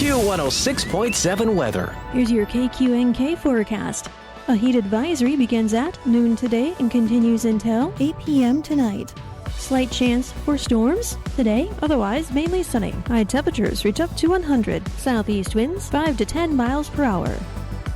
Q106.7 weather. Here's your KQNK forecast. A heat advisory begins at noon today and continues until 8 p.m. tonight. Slight chance for storms today, otherwise mainly sunny. High temperatures reach up to 100. Southeast winds 5 to 10 miles per hour.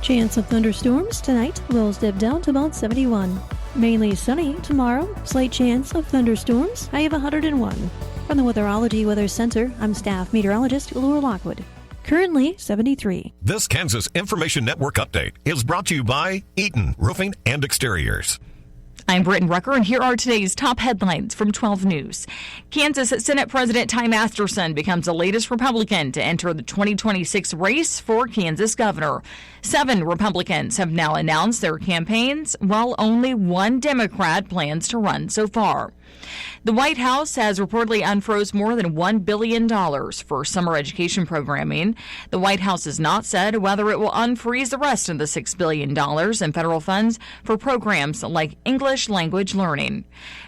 Chance of thunderstorms tonight, lows dip down to about 71. Mainly sunny tomorrow, slight chance of thunderstorms, high of 101. From the Weatherology Weather Center, I'm staff meteorologist Laura Lockwood. Currently 73. This Kansas Information Network update is brought to you by Eaton Roofing and Exteriors. I'm Britton Rucker, and here are today's top headlines from 12 News. Kansas Senate President Ty Masterson becomes the latest Republican to enter the 2026 race for Kansas governor. 7 Republicans have now announced their campaigns, while only 1 Democrat plans to run so far. The White House has reportedly unfroze more than $1 billion for summer education programming. The White House has not said whether it will unfreeze the rest of the $6 billion in federal funds for programs like English language learning.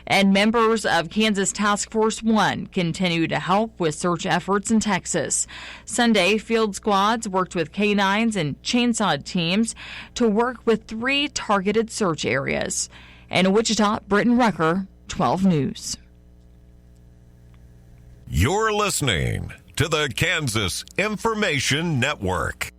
And members of Kansas Task Force 1 continue to help with search efforts in Texas. Sunday, field squads worked with canines and chainsaw teams to work with 3 targeted search areas. And in Wichita, Britton Rucker, 12 News. You're listening to the Kansas Information Network.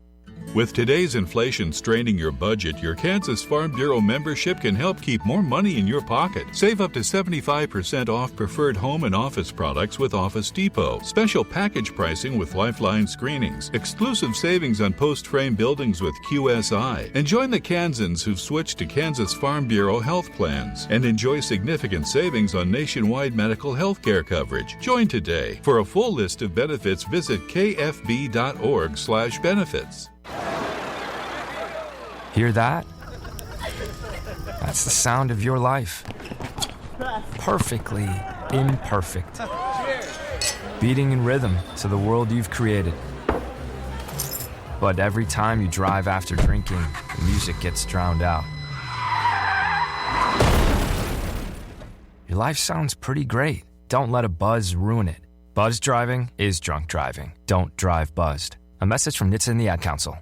With today's inflation straining your budget, your Kansas Farm Bureau membership can help keep more money in your pocket. Save up to 75% off preferred home and office products with Office Depot. Special package pricing with Lifeline screenings. Exclusive savings on post-frame buildings with QSI. And join the Kansans who've switched to Kansas Farm Bureau health plans. And enjoy significant savings on nationwide medical health care coverage. Join today. For a full list of benefits, visit kfb.org/benefits. Hear that? That's the sound of your life. Perfectly imperfect. Beating in rhythm to the world you've created. But every time you drive after drinking, the music gets drowned out. Your life sounds pretty great. Don't let a buzz ruin it. Buzz driving is drunk driving. Don't drive buzzed. A message from NHTSA and the Ad Council.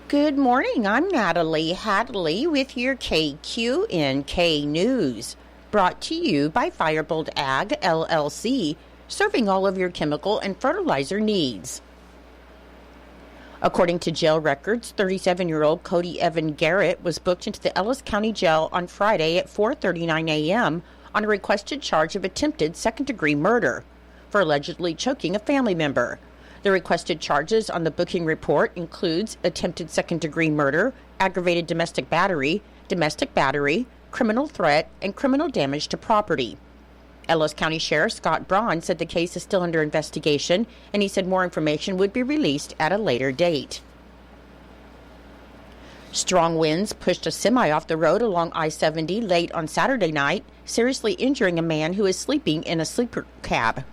Good morning, I'm Natalie Hadley with your KQNK News, brought to you by Firebolt Ag, LLC, serving all of your chemical and fertilizer needs. According to jail records, 37-year-old Cody Evan Garrett was booked into the Ellis County Jail on Friday at 4:39 a.m. on a requested charge of attempted second-degree murder for allegedly choking a family member. The requested charges on the booking report includes attempted second-degree murder, aggravated domestic battery, criminal threat, and criminal damage to property. Ellis County Sheriff Scott Braun said the case is still under investigation, and he said more information would be released at a later date. Strong winds pushed a semi off the road along I-70 late on Saturday night, seriously injuring a man who is sleeping in a sleeper cab.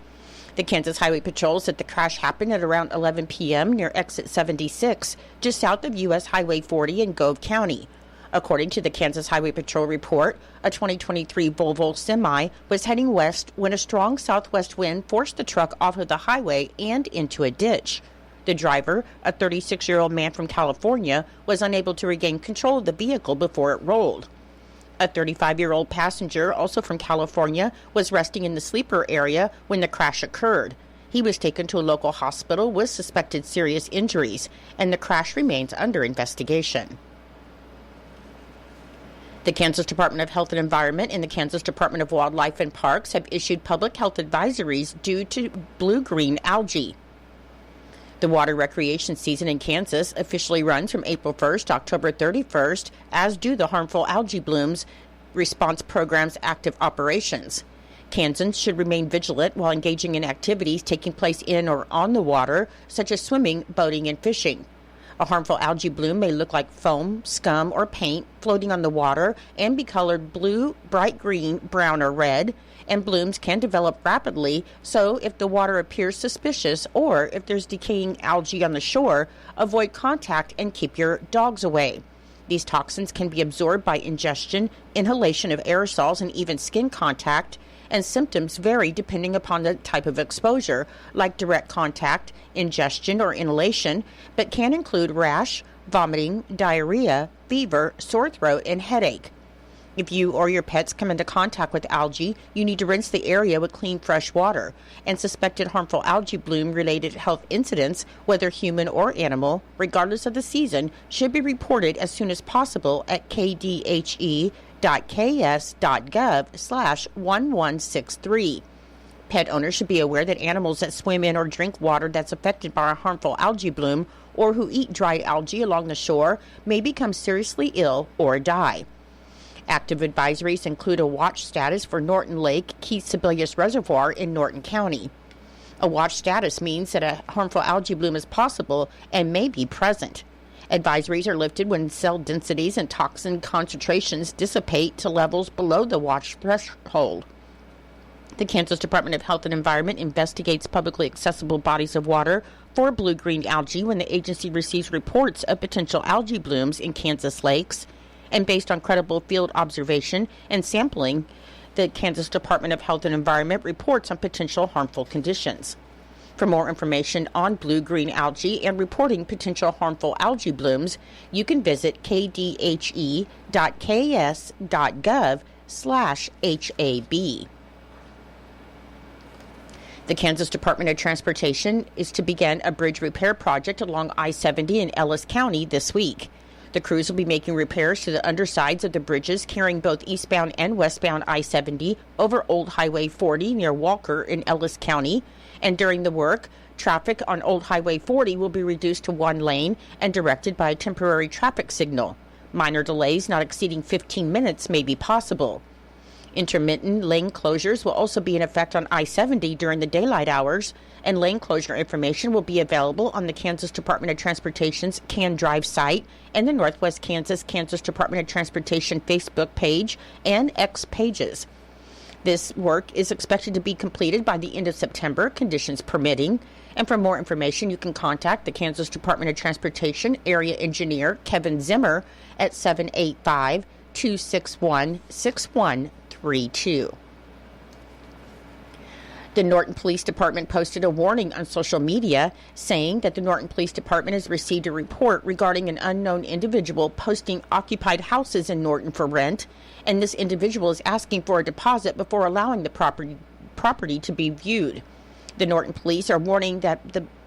The Kansas Highway Patrol said the crash happened at around 11 p.m. near exit 76, just south of U.S. Highway 40 in Gove County. According to the Kansas Highway Patrol report, a 2023 Volvo semi was heading west when a strong southwest wind forced the truck off of the highway and into a ditch. The driver, a 36-year-old man from California, was unable to regain control of the vehicle before it rolled. A 35-year-old passenger, also from California, was resting in the sleeper area when the crash occurred. He was taken to a local hospital with suspected serious injuries, and the crash remains under investigation. The Kansas Department of Health and Environment and the Kansas Department of Wildlife and Parks have issued public health advisories due to blue-green algae. The water recreation season in Kansas officially runs from April 1st to October 31st, as do the harmful algae blooms response program's active operations. Kansans should remain vigilant while engaging in activities taking place in or on the water, such as swimming, boating, and fishing. A harmful algae bloom may look like foam, scum, or paint floating on the water and be colored blue, bright green, brown, or red, and blooms can develop rapidly, so if the water appears suspicious or if there's decaying algae on the shore, avoid contact and keep your dogs away. These toxins can be absorbed by ingestion, inhalation of aerosols, and even skin contact, and symptoms vary depending upon the type of exposure, like direct contact, ingestion, or inhalation, but can include rash, vomiting, diarrhea, fever, sore throat, and headache. If you or your pets come into contact with algae, you need to rinse the area with clean, fresh water. And suspected harmful algae bloom-related health incidents, whether human or animal, regardless of the season, should be reported as soon as possible at kdhe.ks.gov/1163. Pet owners should be aware that animals that swim in or drink water that's affected by a harmful algae bloom or who eat dried algae along the shore may become seriously ill or die. Active advisories include a watch status for Norton Lake Keith Sebelius Reservoir in Norton County. A watch status means that a harmful algae bloom is possible and may be present. Advisories are lifted when cell densities and toxin concentrations dissipate to levels below the watch threshold. The Kansas Department of Health and Environment investigates publicly accessible bodies of water for blue-green algae when the agency receives reports of potential algae blooms in Kansas lakes. And based on credible field observation and sampling, the Kansas Department of Health and Environment reports on potential harmful conditions. For more information on blue-green algae and reporting potential harmful algae blooms, you can visit kdhe.ks.gov/HAB. The Kansas Department of Transportation is to begin a bridge repair project along I-70 in Ellis County this week. The crews will be making repairs to the undersides of the bridges carrying both eastbound and westbound I-70 over Old Highway 40 near Walker in Ellis County. And during the work, traffic on Old Highway 40 will be reduced to one lane and directed by a temporary traffic signal. Minor delays not exceeding 15 minutes may be possible. Intermittent lane closures will also be in effect on I-70 during the daylight hours, and lane closure information will be available on the Kansas Department of Transportation's Can Drive site and the Northwest Kansas Department of Transportation Facebook page and X pages. This work is expected to be completed by the end of September, conditions permitting. And for more information, you can contact the Kansas Department of Transportation Area Engineer Kevin Zimmer at 785-261-6132. The Norton Police Department posted a warning on social media saying that the Norton Police Department has received a report regarding an unknown individual posting occupied houses in Norton for rent, and this individual is asking for a deposit before allowing the property to be viewed. The Norton Police are warning that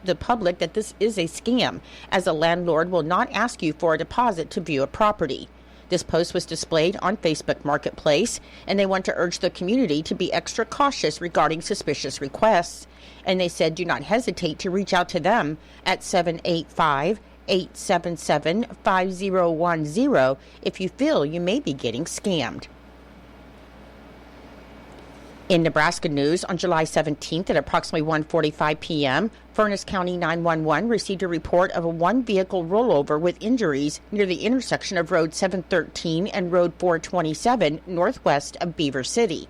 the public that this is a scam, as a landlord will not ask you for a deposit to view a property. This post was displayed on Facebook Marketplace, and they want to urge the community to be extra cautious regarding suspicious requests. And they said do not hesitate to reach out to them at 785-877-5010 if you feel you may be getting scammed. In Nebraska news, on July 17th at approximately 1:45 p.m., Furnace County 911 received a report of a one-vehicle rollover with injuries near the intersection of Road 713 and Road 427 northwest of Beaver City.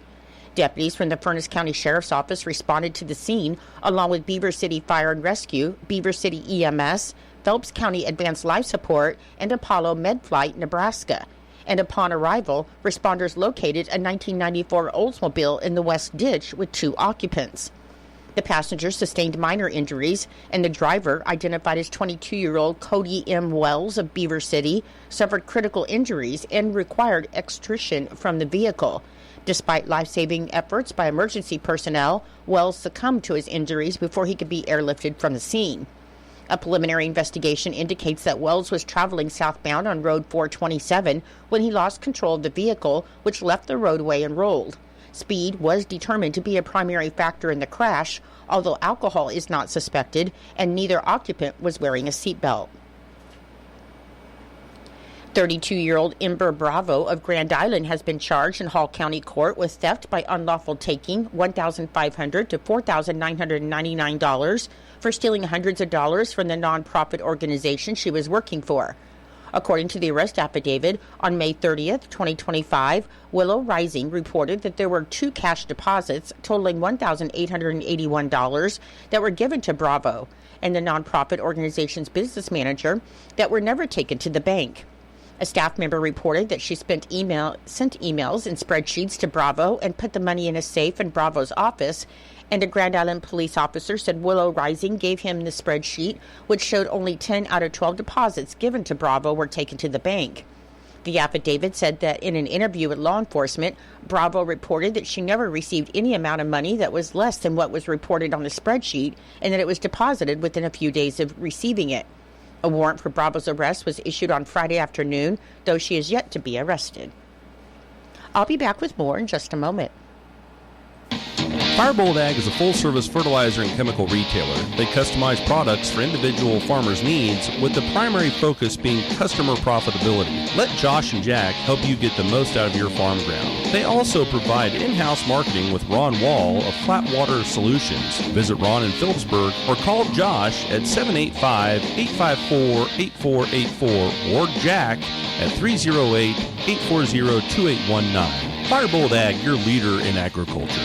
Deputies from the Furnace County Sheriff's Office responded to the scene, along with Beaver City Fire and Rescue, Beaver City EMS, Phelps County Advanced Life Support, and Apollo MedFlight Nebraska. And upon arrival, responders located a 1994 Oldsmobile in the west ditch with two occupants. The passenger sustained minor injuries, and the driver, identified as 22-year-old Cody M. Wells of Beaver City, suffered critical injuries and required extrication from the vehicle. Despite life-saving efforts by emergency personnel, Wells succumbed to his injuries before he could be airlifted from the scene. A preliminary investigation indicates that Wells was traveling southbound on Road 427 when he lost control of the vehicle, which left the roadway and rolled. Speed was determined to be a primary factor in the crash, although alcohol is not suspected, and neither occupant was wearing a seatbelt. 32-year-old Ember Bravo of Grand Island has been charged in Hall County Court with theft by unlawful taking $1,500 to $4,999 for stealing hundreds of dollars from the nonprofit organization she was working for. According to the arrest affidavit, on May 30th, 2025, Willow Rising reported that there were two cash deposits totaling $1,881 that were given to Bravo and the nonprofit organization's business manager that were never taken to the bank. A staff member reported that she sent emails and spreadsheets to Bravo and put the money in a safe in Bravo's office, and a Grand Island police officer said Willow Rising gave him the spreadsheet, which showed only 10 out of 12 deposits given to Bravo were taken to the bank. The affidavit said that in an interview with law enforcement, Bravo reported that she never received any amount of money that was less than what was reported on the spreadsheet, and that it was deposited within a few days of receiving it. A warrant for Bravo's arrest was issued on Friday afternoon, though she is yet to be arrested. I'll be back with more in just a moment. Firebolt Ag is a full-service fertilizer and chemical retailer. They customize products for individual farmers' needs, with the primary focus being customer profitability. Let Josh and Jack help you get the most out of your farm ground. They also provide in-house marketing with Ron Wall of Flatwater Solutions. Visit Ron in Phillipsburg or call Josh at 785-854-8484 or Jack at 308-840-2819. Firebolt Ag, your leader in agriculture.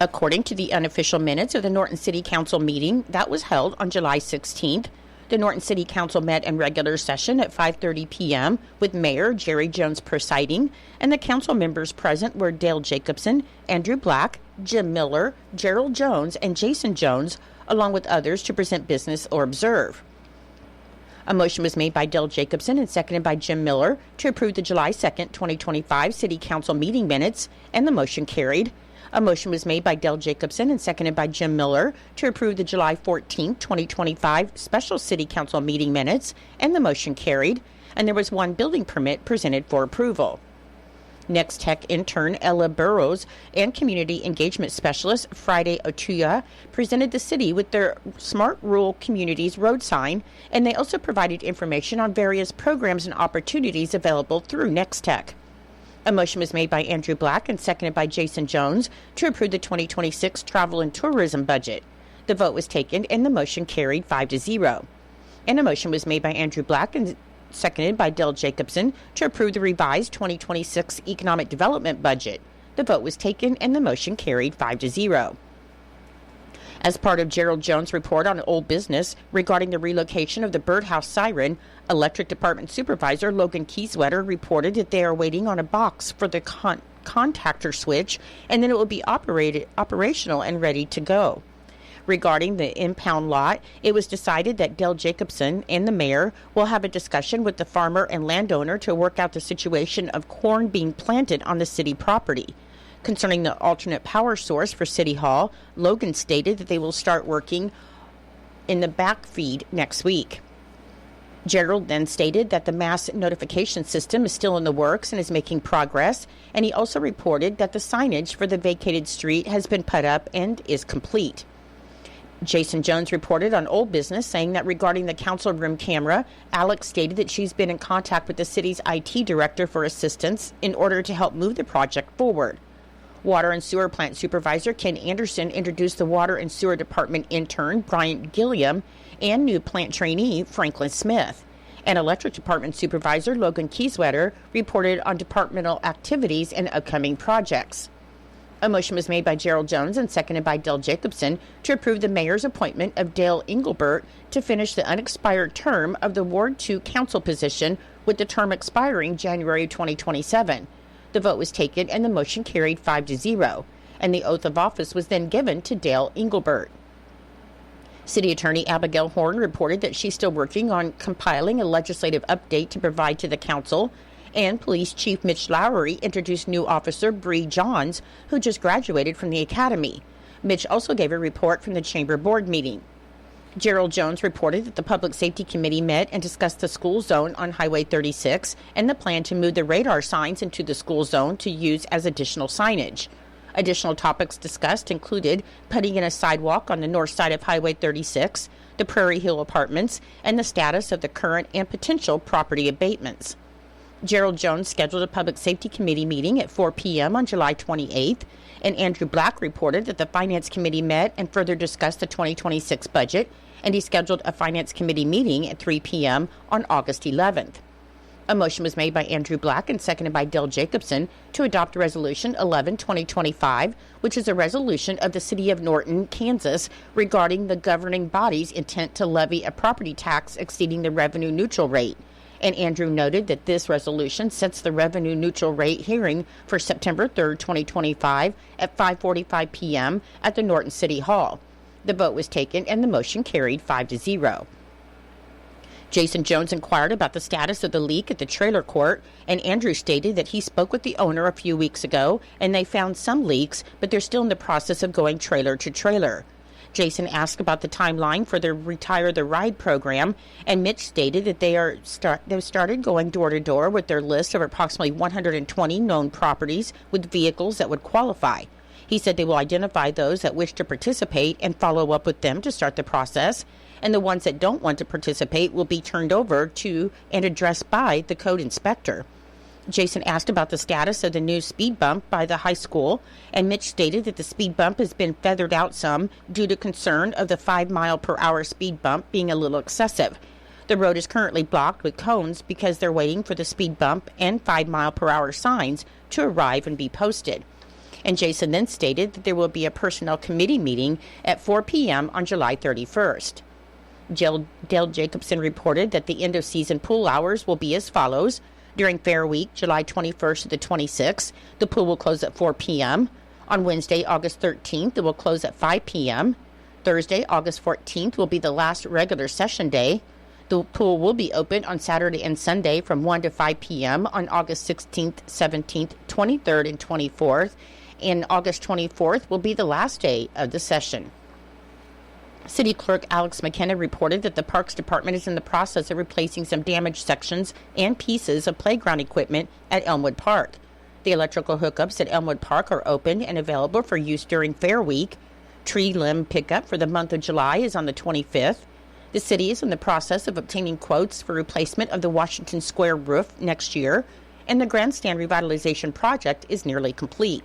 According to the unofficial minutes of the Norton City Council meeting that was held on July 16th, the Norton City Council met in regular session at 5:30 p.m. with Mayor Jerry Jones presiding, and the council members present were Dale Jacobson, Andrew Black, Jim Miller, Gerald Jones, and Jason Jones, along with others to present business or observe. A motion was made by Dale Jacobson and seconded by Jim Miller to approve the July 2nd, 2025 City Council meeting minutes, and the motion carried. A motion was made by Dale Jacobson and seconded by Jim Miller to approve the July 14, 2025 special City Council meeting minutes, and the motion carried, and there was one building permit presented for approval. Next Tech intern Ella Burrows and Community Engagement Specialist Friday Otuya presented the city with their Smart Rural Communities road sign, and they also provided information on various programs and opportunities available through Next Tech. A motion was made by Andrew Black and seconded by Jason Jones to approve the 2026 travel and tourism budget. The vote was taken and the motion carried 5-0. And a motion was made by Andrew Black and seconded by Dale Jacobson to approve the revised 2026 economic development budget. The vote was taken and the motion carried 5-0. As part of Gerald Jones' report on old business regarding the relocation of the birdhouse siren, Electric Department Supervisor Logan Kieswetter reported that they are waiting on a box for the contactor switch, and then it will be operational and ready to go. Regarding the impound lot, it was decided that Dale Jacobson and the mayor will have a discussion with the farmer and landowner to work out the situation of corn being planted on the city property. Concerning the alternate power source for City Hall, Logan stated that they will start working in the back feed next week. Gerald then stated that the mass notification system is still in the works and is making progress, and he also reported that the signage for the vacated street has been put up and is complete. Jason Jones reported on old business, saying that regarding the council room camera, Alex stated that she's been in contact with the city's IT director for assistance in order to help move the project forward. Water and Sewer Plant Supervisor Ken Anderson introduced the Water and Sewer Department intern Brian Gilliam and new plant trainee Franklin Smith. And Electric Department Supervisor Logan Kieswetter reported on departmental activities and upcoming projects. A motion was made by Gerald Jones and seconded by Dale Jacobson to approve the mayor's appointment of Dale Engelbert to finish the unexpired term of the Ward 2 council position, with the term expiring January 2027. The vote was taken and the motion carried 5-0, and the oath of office was then given to Dale Engelbert. City Attorney Abigail Horn reported that she's still working on compiling a legislative update to provide to the council, and Police Chief Mitch Lowry introduced new officer Bree Johns, who just graduated from the academy. Mitch also gave a report from the Chamber Board meeting. Gerald Jones reported that the Public Safety Committee met and discussed the school zone on Highway 36 and the plan to move the radar signs into the school zone to use as additional signage. Additional topics discussed included putting in a sidewalk on the north side of Highway 36, the Prairie Hill Apartments, and the status of the current and potential property abatements. Gerald Jones scheduled a Public Safety Committee meeting at 4 p.m. on July 28th, and Andrew Black reported that the Finance Committee met and further discussed the 2026 budget, and he scheduled a Finance Committee meeting at 3 p.m. on August 11th. A motion was made by Andrew Black and seconded by Dale Jacobson to adopt Resolution 11-2025, which is a resolution of the City of Norton, Kansas, regarding the governing body's intent to levy a property tax exceeding the revenue neutral rate. And Andrew noted that this resolution sets the revenue neutral rate hearing for September 3rd, 2025 at 5:45 p.m. at the Norton City Hall. The vote was taken and the motion carried 5-0. Jason Jones inquired about the status of the leak at the trailer court, and Andrew stated that he spoke with the owner a few weeks ago and they found some leaks, but they're still in the process of going trailer to trailer. Jason asked about the timeline for the Retire the Ride program, and Mitch stated that they've started going door to door with their list of approximately 120 known properties with vehicles that would qualify. He said they will identify those that wish to participate and follow up with them to start the process, and the ones that don't want to participate will be turned over to and addressed by the code inspector. Jason asked about the status of the new speed bump by the high school, and Mitch stated that the speed bump has been feathered out some due to concern of the 5-mile-per-hour speed bump being a little excessive. The road is currently blocked with cones because they're waiting for the speed bump and 5-mile-per-hour signs to arrive and be posted. And Jason then stated that there will be a personnel committee meeting at 4 p.m. on July 31st. Dale Jacobson reported that the end-of-season pool hours will be as follows. During Fair Week, July 21st to the 26th, the pool will close at 4 p.m. On Wednesday, August 13th, it will close at 5 p.m. Thursday, August 14th, will be the last regular session day. The pool will be open on Saturday and Sunday from 1 to 5 p.m. on August 16th, 17th, 23rd, and 24th. And August 24th will be the last day of the session. City Clerk Alex McKenna reported that the Parks Department is in the process of replacing some damaged sections and pieces of playground equipment at Elmwood Park. The electrical hookups at Elmwood Park are open and available for use during Fair Week. Tree limb pickup for the month of July is on the 25th. The city is in the process of obtaining quotes for replacement of the Washington Square roof next year, and the grandstand revitalization project is nearly complete.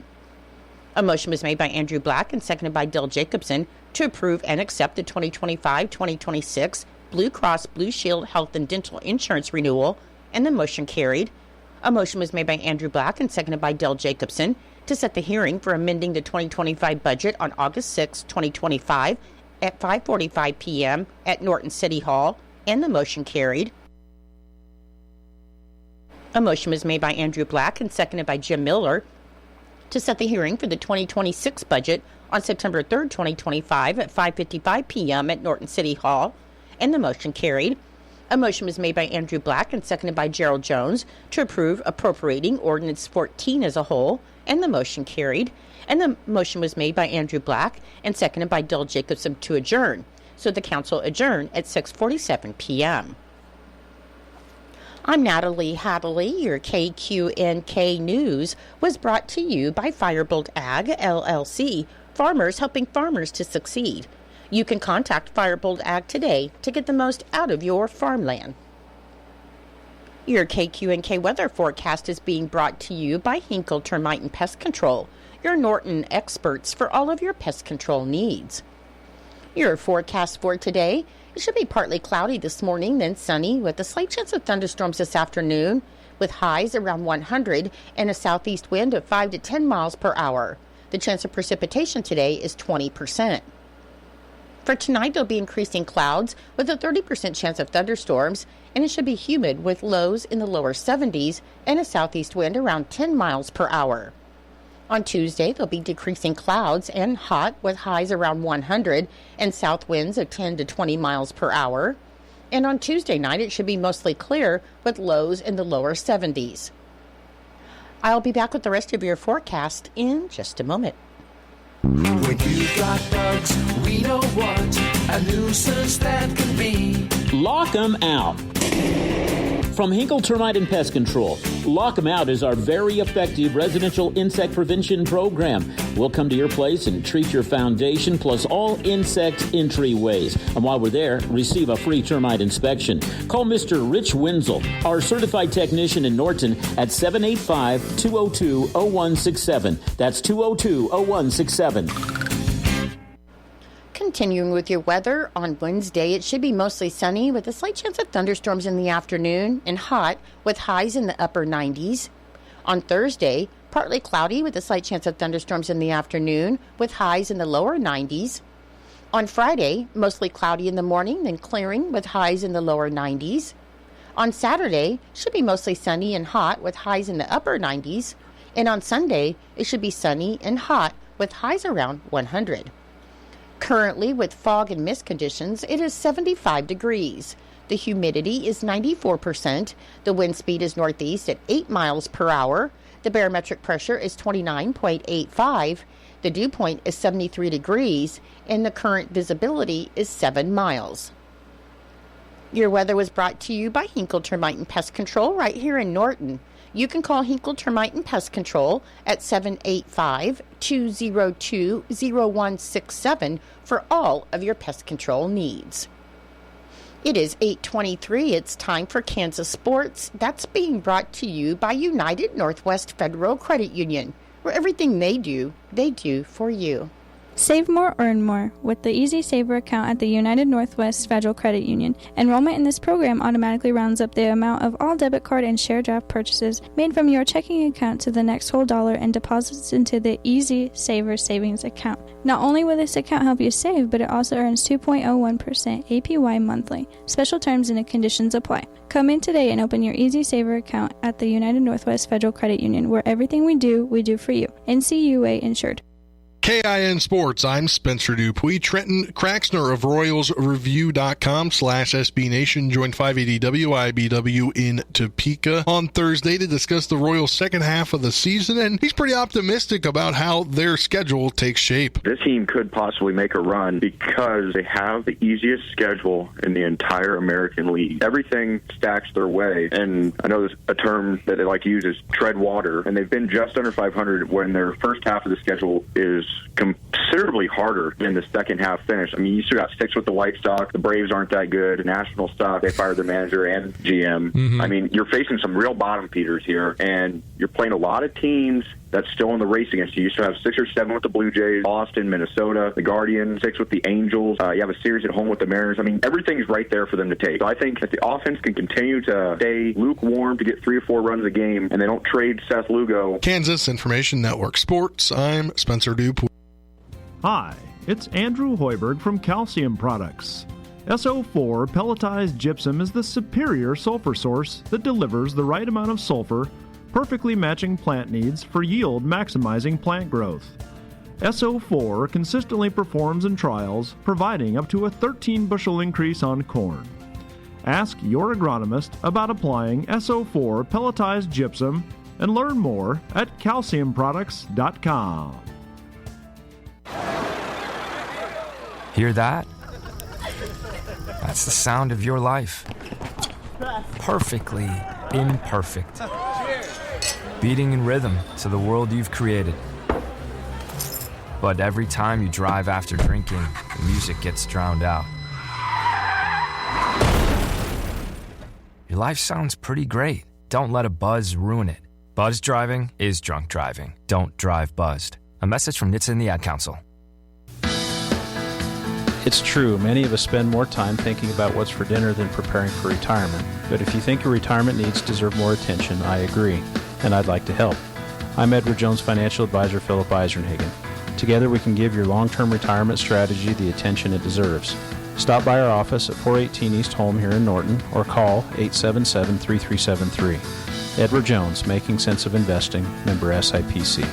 A motion was made by Andrew Black and seconded by Dale Jacobson to approve and accept the 2025-2026 Blue Cross Blue Shield Health and Dental Insurance renewal, and the motion carried. A motion was made by Andrew Black and seconded by Dale Jacobson to set the hearing for amending the 2025 budget on August 6, 2025 at 5:45 p.m. at Norton City Hall, and the motion carried. A motion was made by Andrew Black and seconded by Jim Miller to set the hearing for the 2026 budget on September 3rd, 2025 at 5:55 p.m. at Norton City Hall, and the motion carried. A motion was made by Andrew Black and seconded by Gerald Jones to approve appropriating Ordinance 14 as a whole, and the motion carried. And the motion was made by Andrew Black and seconded by Dale Jacobson to adjourn. So the council adjourned at 6:47 p.m. I'm Natalie Hadley. Your KQNK News was brought to you by Firebolt Ag, LLC, farmers helping farmers to succeed. You can contact Firebolt Ag today to get the most out of your farmland. Your KQNK weather forecast is being brought to you by Hinkle Termite and Pest Control, your Norton experts for all of your pest control needs. Your forecast for today: it should be partly cloudy this morning, then sunny, with a slight chance of thunderstorms this afternoon, with highs around 100 and a southeast wind of 5 to 10 miles per hour. The chance of precipitation today is 20%. For tonight, there'll be increasing clouds with a 30% chance of thunderstorms, and it should be humid with lows in the lower 70s and a southeast wind around 10 miles per hour. On Tuesday, there'll be decreasing clouds and hot with highs around 100 and south winds of 10 to 20 miles per hour. And on Tuesday night, it should be mostly clear with lows in the lower 70s. I'll be back with the rest of your forecast in just a moment. When you've got bugs, we know what a nuisance that can be. Lock 'em out. From Hinkle Termite and Pest Control, Lock 'em Out is our very effective residential insect prevention program. We'll come to your place and treat your foundation plus all insect entryways. And while we're there, receive a free termite inspection. Call Mr. Rich Wenzel, our certified technician in Norton, at 785-202-0167. That's 202-0167. Continuing with your weather, on Wednesday, it should be mostly sunny with a slight chance of thunderstorms in the afternoon and hot with highs in the upper 90s. On Thursday, partly cloudy with a slight chance of thunderstorms in the afternoon with highs in the lower 90s. On Friday, mostly cloudy in the morning, then clearing with highs in the lower 90s. On Saturday, it should be mostly sunny and hot with highs in the upper 90s. And on Sunday, it should be sunny and hot with highs around 100. Currently, with fog and mist conditions, it is 75 degrees. The humidity is 94%. The wind speed is northeast at 8 miles per hour. The barometric pressure is 29.85. The dew point is 73 degrees, and the current visibility is 7 miles. Your weather was brought to you by Hinkle Termite and Pest Control right here in Norton. You can call Hinkle Termite and Pest Control at 785-202-0167 for all of your pest control needs. It is 8:23. It's time for Kansas Sports. That's being brought to you by United Northwest Federal Credit Union, where everything they do for you. Save more, earn more with the Easy Saver account at the United Northwest Federal Credit Union. Enrollment in this program automatically rounds up the amount of all debit card and share draft purchases made from your checking account to the next whole dollar and deposits into the Easy Saver savings account. Not only will this account help you save, but it also earns 2.01% APY monthly. Special terms and conditions apply. Come in today and open your Easy Saver account at the United Northwest Federal Credit Union, where everything we do for you. NCUA insured. KIN Sports, I'm Spencer Dupuis. Trenton Craxner of RoyalsReview.com/SB Nation joined 580 WIBW in Topeka on Thursday to discuss the Royals' second half of the season, and he's pretty optimistic about how their schedule takes shape. This team could possibly make a run because they have the easiest schedule in the entire American League. Everything stacks their way, and I know there's a term that they like to use is tread water, and they've been just under 500 when their first half of the schedule is considerably harder than the second half finish. I mean, you still got 6 with the White Sox. The Braves aren't that good. The National stock, they fired their manager and GM. Mm-hmm. I mean, you're facing some real bottom feeders here, and you're playing a lot of teams that's still in the race against you. You still have 6 or 7 with the Blue Jays, Boston, Minnesota, the Guardians, 6 with the Angels. You have a series at home with the Mariners. I mean, everything's right there for them to take. So I think that the offense can continue to stay lukewarm to get 3 or 4 runs a game, and they don't trade Seth Lugo. Kansas Information Network Sports, I'm Spencer Dupuis. Hi, it's Andrew Hoiberg from Calcium Products. SO4 pelletized gypsum is the superior sulfur source that delivers the right amount of sulfur, perfectly matching plant needs for yield maximizing plant growth. SO4 consistently performs in trials, providing up to a 13 bushel increase on corn. Ask your agronomist about applying SO4 pelletized gypsum and learn more at calciumproducts.com. Hear that? That's the sound of your life. Perfectly imperfect. Beating in rhythm to the world you've created. But every time you drive after drinking, the music gets drowned out. Your life sounds pretty great. Don't let a buzz ruin it. Buzz driving is drunk driving. Don't drive buzzed. A message from NHTSA and the Ad Council. It's true, many of us spend more time thinking about what's for dinner than preparing for retirement. But if you think your retirement needs deserve more attention, I agree, and I'd like to help. I'm Edward Jones Financial Advisor Philip Eisenhagen. Together we can give your long-term retirement strategy the attention it deserves. Stop by our office at 418 East Home here in Norton or call 877-3373. Edward Jones, Making Sense of Investing, member SIPC.